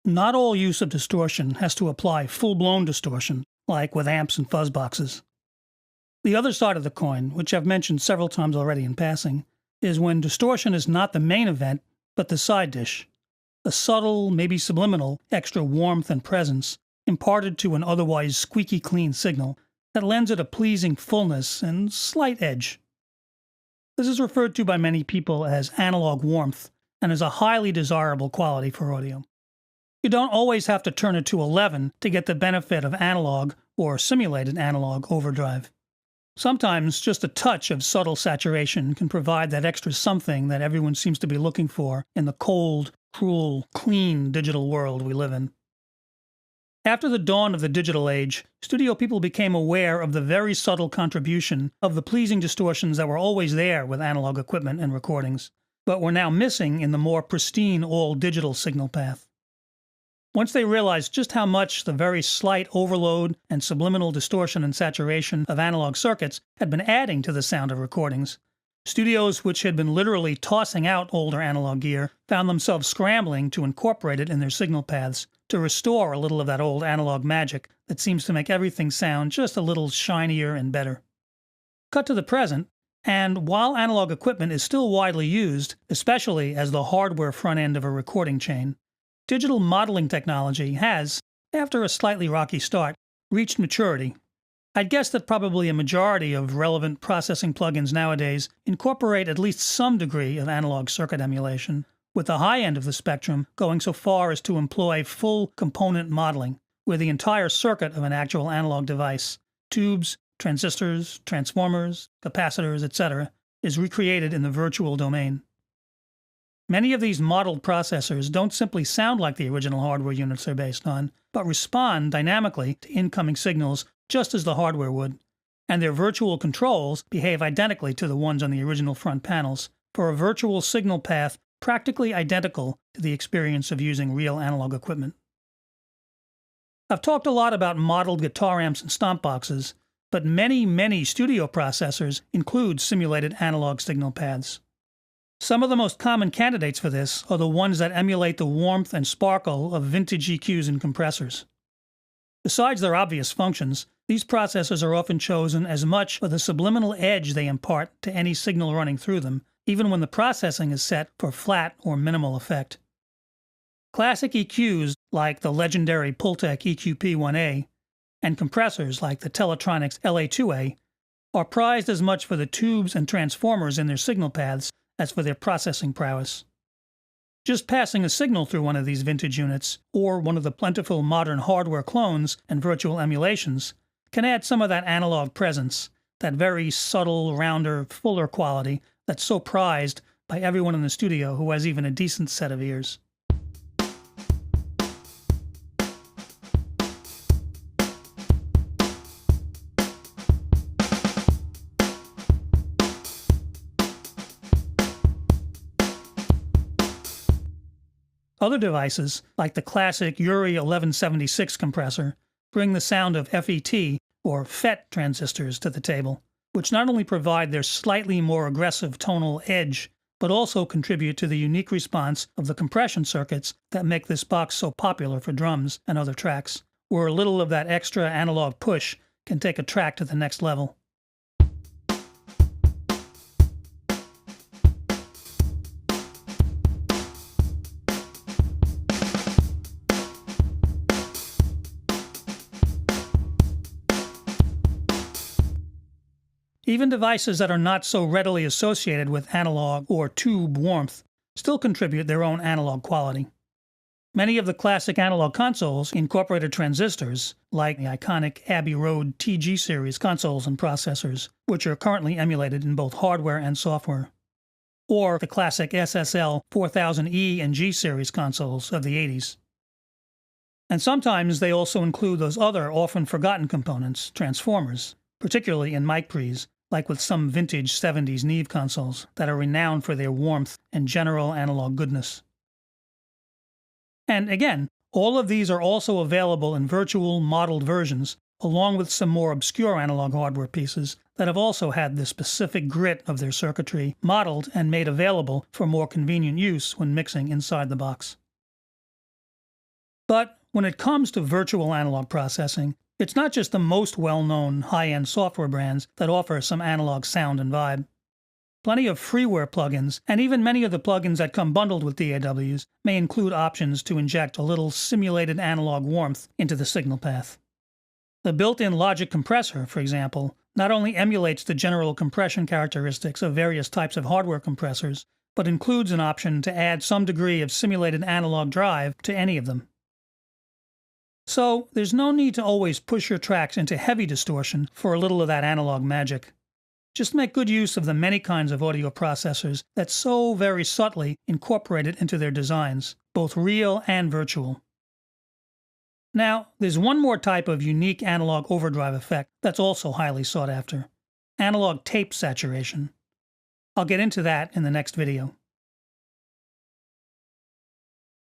Not all use of distortion has to apply full-blown distortion, like with amps and fuzz boxes. The other side of the coin, which I've mentioned several times already in passing, is when distortion is not the main event, but the side dish. A subtle, maybe subliminal, extra warmth and presence imparted to an otherwise squeaky clean signal that lends it a pleasing fullness and slight edge. This is referred to by many people as analog warmth and is a highly desirable quality for audio. You don't always have to turn it to 11 to get the benefit of analog or simulated analog overdrive. Sometimes just a touch of subtle saturation can provide that extra something that everyone seems to be looking for in the cold, cruel, clean digital world we live in. After the dawn of the digital age, studio people became aware of the very subtle contribution of the pleasing distortions that were always there with analog equipment and recordings, but were now missing in the more pristine all-digital signal path. Once they realized just how much the very slight overload and subliminal distortion and saturation of analog circuits had been adding to the sound of recordings, studios which had been literally tossing out older analog gear found themselves scrambling to incorporate it in their signal paths to restore a little of that old analog magic that seems to make everything sound just a little shinier and better. Cut to the present, and while analog equipment is still widely used, especially as the hardware front end of a recording chain, digital modeling technology has, after a slightly rocky start, reached maturity. I'd guess that probably a majority of relevant processing plugins nowadays incorporate at least some degree of analog circuit emulation, with the high end of the spectrum going so far as to employ full component modeling, where the entire circuit of an actual analog device, tubes, transistors, transformers, capacitors, etc., is recreated in the virtual domain. Many of these modeled processors don't simply sound like the original hardware units they're based on, but respond dynamically to incoming signals just as the hardware would, and their virtual controls behave identically to the ones on the original front panels for a virtual signal path practically identical to the experience of using real analog equipment. I've talked a lot about modeled guitar amps and stomp boxes, but many studio processors include simulated analog signal paths. Some of the most common candidates for this are the ones that emulate the warmth and sparkle of vintage EQs and compressors. Besides their obvious functions, these processors are often chosen as much for the subliminal edge they impart to any signal running through them, even when the processing is set for flat or minimal effect. Classic EQs like the legendary Pultec EQP-1A and compressors like the Teletronics LA-2A are prized as much for the tubes and transformers in their signal paths as for their processing prowess. Just passing a signal through one of these vintage units, or one of the plentiful modern hardware clones and virtual emulations, can add some of that analog presence, that very subtle, rounder, fuller quality that's so prized by everyone in the studio who has even a decent set of ears. Other devices, like the classic URI 1176 compressor, bring the sound of FET, or FET transistors to the table, which not only provide their slightly more aggressive tonal edge, but also contribute to the unique response of the compression circuits that make this box so popular for drums and other tracks, where a little of that extra analog push can take a track to the next level. Even devices that are not so readily associated with analog or tube warmth still contribute their own analog quality. Many of the classic analog consoles incorporated transistors, like the iconic Abbey Road TG series consoles and processors, which are currently emulated in both hardware and software, or the classic SSL 4000E and G series consoles of the 80s. And sometimes they also include those other often forgotten components, transformers, particularly in mic pre's, like with some vintage 70s Neve consoles that are renowned for their warmth and general analog goodness. And again, all of these are also available in virtual modeled versions, along with some more obscure analog hardware pieces that have also had the specific grit of their circuitry modeled and made available for more convenient use when mixing inside the box. But when it comes to virtual analog processing, it's not just the most well-known high-end software brands that offer some analog sound and vibe. Plenty of freeware plugins, and even many of the plugins that come bundled with DAWs, may include options to inject a little simulated analog warmth into the signal path. The built-in Logic compressor, for example, not only emulates the general compression characteristics of various types of hardware compressors, but includes an option to add some degree of simulated analog drive to any of them. So, there's no need to always push your tracks into heavy distortion for a little of that analog magic. Just make good use of the many kinds of audio processors that so very subtly incorporate it into their designs, both real and virtual. Now, there's one more type of unique analog overdrive effect that's also highly sought after: analog tape saturation. I'll get into that in the next video.